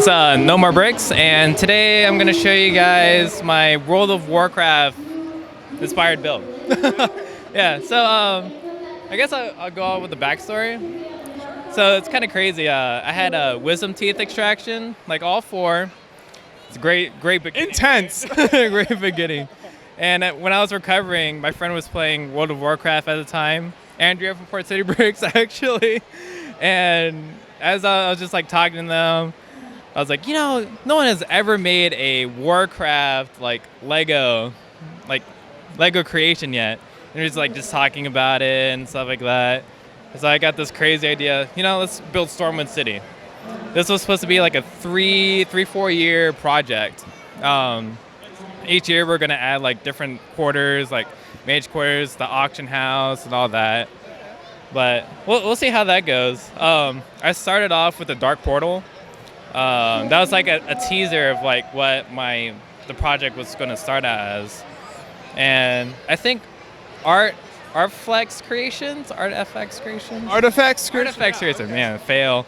It's No More Bricks, and today I'm going to show you guys my World of Warcraft inspired build. Yeah, so I guess I'll go on with the backstory. So it's kind of crazy. I had a wisdom teeth extraction, like all four. It's great beginning. Intense. Great beginning. And when I was recovering, my friend was playing World of Warcraft at the time. Andrea from Port City Bricks, actually. And as I was just like talking to them, I was like, no one has ever made a Warcraft like Lego creation yet. And we were just talking about it and stuff like that. So I got this crazy idea, let's build Stormwind City. This was supposed to be like a 4 year project. Each year we're gonna add like different quarters, like mage quarters, the auction house, and all that. But we'll see how that goes. I started off with a dark portal. That was like a teaser of like what the project was going to start as. And I think Artifacts Creations, man, fail.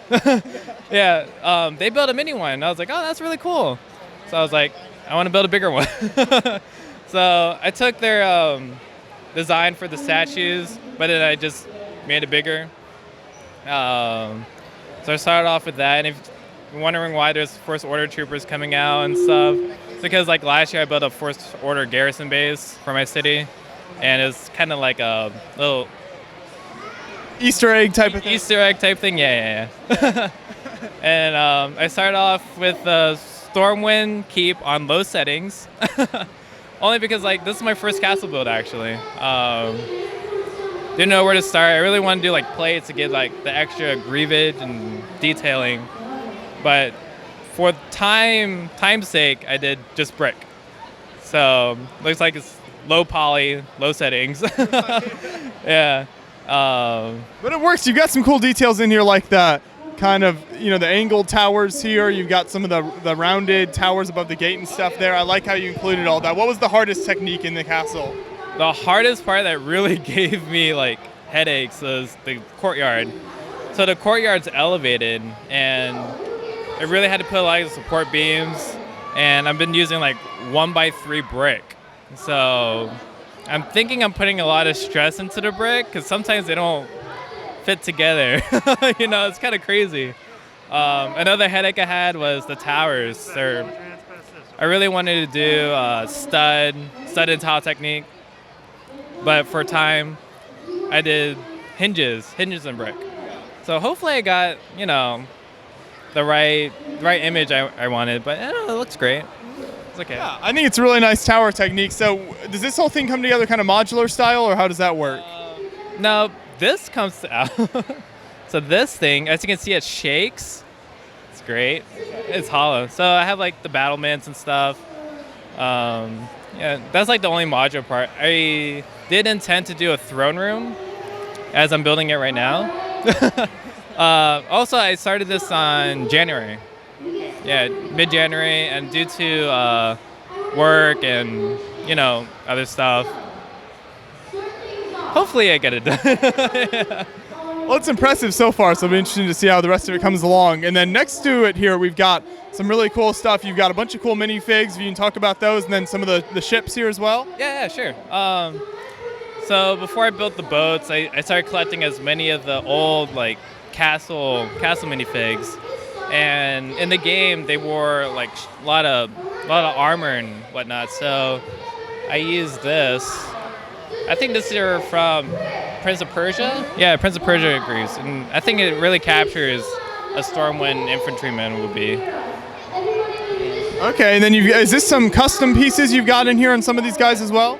Yeah, they built a mini one. And I was like, oh, that's really cool. So I was like, I want to build a bigger one. So I took their design for the statues, but then I just made it bigger. So I started off with that. And if you're wondering why there's First Order troopers coming out and stuff, it's because like last year I built a First Order garrison base for my city, and it's kind of like a little Easter egg type of thing. Easter egg type thing, yeah. And I started off with Stormwind keep on low settings, only because like this is my first castle build actually. Didn't know where to start. I really wanted to do like plates to get like the extra grievage and detailing. But for time's sake, I did just brick. So looks like it's low poly, low settings. Yeah. But it works. You've got some cool details in here, like the kind of the angled towers here. You've got some of the rounded towers above the gate and stuff there. I like how you included all that. What was the hardest technique in the castle? The hardest part that really gave me like headaches was the courtyard. So the courtyard's elevated, and I really had to put a lot of support beams, and I've been using like 1x3 brick. So I'm thinking I'm putting a lot of stress into the brick because sometimes they don't fit together. It's kind of crazy. Another headache I had was the towers. I really wanted to do stud and tile technique, but for time I did hinges and brick. So hopefully I got the right image I wanted, but it looks great. It's okay. Yeah, I think it's a really nice tower technique. So does this whole thing come together kind of modular style, or how does that work? No, this comes out. So this thing, as you can see, it shakes. It's great. It's hollow. So I have like the battlements and stuff. Yeah, that's like the only modular part. I did intend to do a throne room as I'm building it right now. Also, I started this on January. Yeah, mid-January, and due to work and other stuff, hopefully I get it done. Yeah. Well, it's impressive so far, so it'll be interesting to see how the rest of it comes along. And then next to it here, we've got some really cool stuff. You've got a bunch of cool minifigs. If you can talk about those, and then some of the ships here as well. Yeah, sure. So before I built the boats, I started collecting as many of the old like castle minifigs, and in the game they wore like a lot of armor and whatnot. So I used this. I think this is from Prince of Persia. Yeah, Prince of Persia agrees, and I think it really captures a Stormwind infantryman would be. Okay, and then is this some custom pieces you've got in here on some of these guys as well?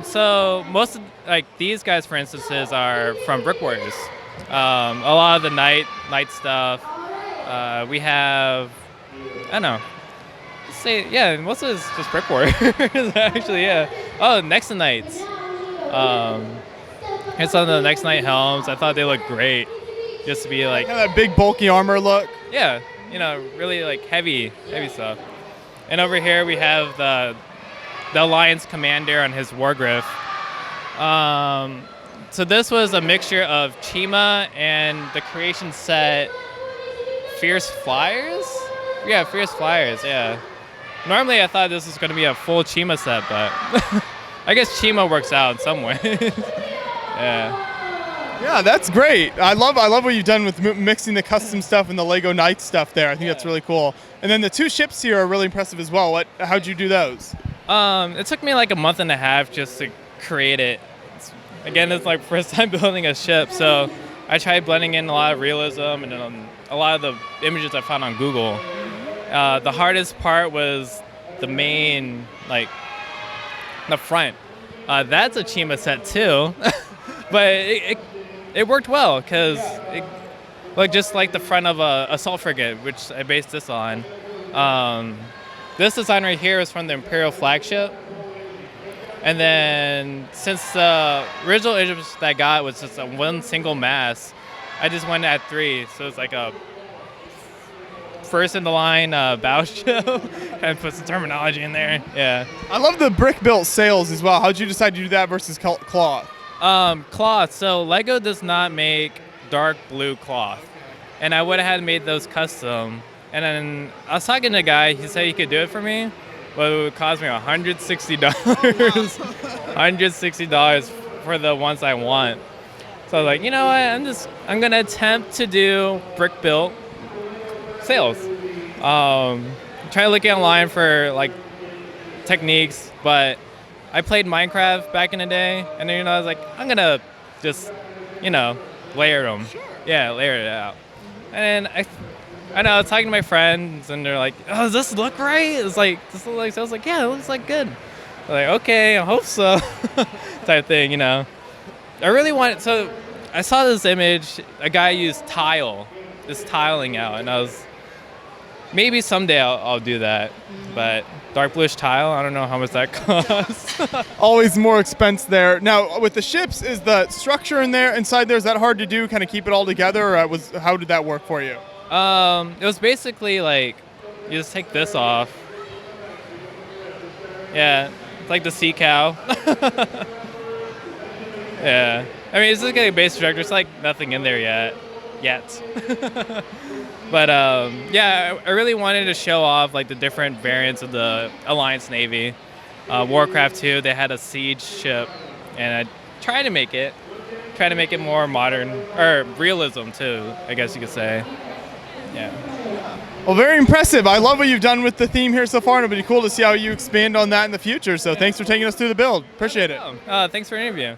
So most of like these guys, for instance, are from Brick Warriors. A lot of the night stuff. We have, I don't know. Most of it's just Brick Warriors actually. Yeah. Oh, Nexus Knights. Here's some of the Nexus Knight helms. I thought they looked great, just to be like kind of that big bulky armor look. Yeah, really like heavy stuff. And over here we have the Alliance commander on his Wargriff. So this was a mixture of Chima and the creation set Fierce Flyers. Yeah, Fierce Flyers, yeah. Normally I thought this was going to be a full Chima set, but I guess Chima works out in some way. Yeah. Yeah, that's great. I love what you've done with mixing the custom stuff and the Lego Knights stuff there. I think that's really cool. And then the 2 ships here are really impressive as well. How'd you do those? It took me like a month and a half just to create it. It's like first time building a ship, so I tried blending in a lot of realism and a lot of the images I found on Google. The hardest part was the main, like, the front. That's a Chima set too, but it worked well because just like the front of a assault frigate, which I based this on. This design right here is from the Imperial flagship. And then since the original image that I got was just a one single mast, I just went at 3. So it's like a first in the line battleship and put some terminology in there. Yeah. I love the brick built sails as well. How'd you decide to do that versus cloth? Cloth. So Lego does not make dark blue cloth, and I would have had made those custom. And then I was talking to a guy. He said he could do it for me, but it would cost me $160. $160 for the ones I want. So I was like, you know what? I'm gonna attempt to do brick built sails. Trying to look online for like techniques, but I played Minecraft back in the day, and then I was like, I'm gonna just layer them. Sure. Yeah, layer it out. And I know I was talking to my friends, and they're like, "Oh, does this look right?" It's like, "This look like." So I was like, "Yeah, it looks like good." They're like, "Okay, I hope so," type thing, I really wanted. So I saw this image. A guy used this tiling out, and I was maybe someday I'll do that, but dark bluish tile, I don't know how much that costs. Always more expense there. Now, with the ships, is the structure inside there, is that hard to do, kind of keep it all together, or how did that work for you? It was basically like, you just take this off. Yeah, it's like the sea cow. Yeah. I mean, it's just like a base structure. It's like nothing in there yet. But yeah, I really wanted to show off like the different variants of the Alliance Navy. Warcraft 2, they had a siege ship, and I tried to make it more modern, or realism too, I guess you could say. Yeah. Well, very impressive. I love what you've done with the theme here so far, and it'll be cool to see how you expand on that in the future. So thanks for taking us through the build. Appreciate it. Thanks for the interview.